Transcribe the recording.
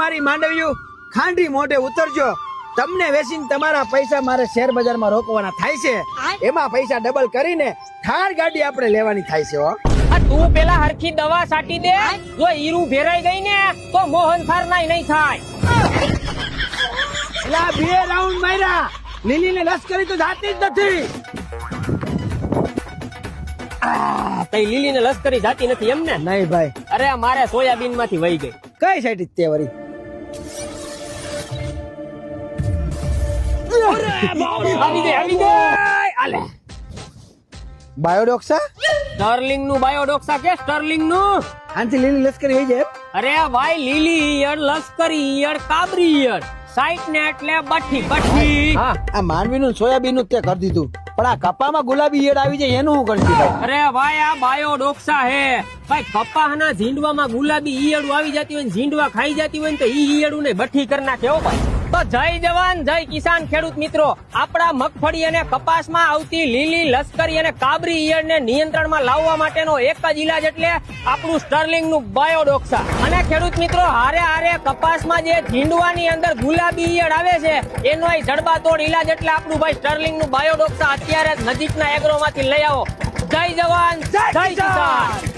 મારી માંડવ્યું ખાંડી મોઢે ઉતરજો. તમને વેચીને તમારા પૈસા મારે શેર બજારમાં રોકવાના થાય છે. એમાં પૈસા ડબલ કરીને થાર ગાડી આપણે લેવાની થાય છે. હો તું પેલા હરખી દવા છાંટી દે. જો હીરું ભેરાઈ ગઈ ને તો મોહન થાર નાય નહીં થાય. એલા 2 રાઉન્ડ માર્યા. લીલી ને લશ્કરી તો જાતી જ નથી. તઈ લીલી ને લશ્કરી જાતી નથી એમ ને? નહીં ભાઈ. અરે મારે સોયાબીન માંથી વહી ગઈ. કઈ સાઈડ તે વરી? આવી ગઈ. આલે બાયોડોક્સા સ્ટર્લિંગ નું બાયોડોક્સા કે સ્ટર્લિંગ નું? આનથી લીલી લશ્કરી થઈ જાય. અરે ભાઈ લીલી ઈયળ લશ્કરી ઈયળ કાબરી ઈયળ સાઈટ ને એટલે બઠ્ઠી. હા આ માંડવી નું સોયાબીન નું તે કરી દીધું, પણ આ કપામાં ગુલાબી ઈયળ આવી જાય એનું હું કરી દીધું. અરે ભાઈ આ બાયોડોક્સા હે ભાઈ. કપાહના ઝીંડવામાં ગુલાબી ઈયળું આવી જતી હોય, ઝીંડવા ખાઈ જતી હોય ને તો ઈ ઈયળું ને બઠ્ઠી કરી નાખે. હો ભાઈ. તો જય જવાન જય કિસાન ખેડૂત મિત્રો. આપણા મગફળી અને કપાસમાં આવતી લીલી લશ્કરી અને કાબરી ઈયળને નિયંત્રણમાં લાવવા માટેનો એક જ ઈલાજ એટલે આપણું સ્ટર્લિંગ નું બાયોડોક્સા. અને ખેડૂત મિત્રો હારે હારે કપાસમાં જે ઝીંડવાની અંદર ગુલાબી ઈયળ આવે છે એનો જડબાતોડ ઈલાજ એટલે આપણું ભાઈ સ્ટર્લિંગ નું બાયોડોક્સા અત્યારે નજીકના એગ્રોમાંથી લઈ આવો. જય જવાન જય કિસાન.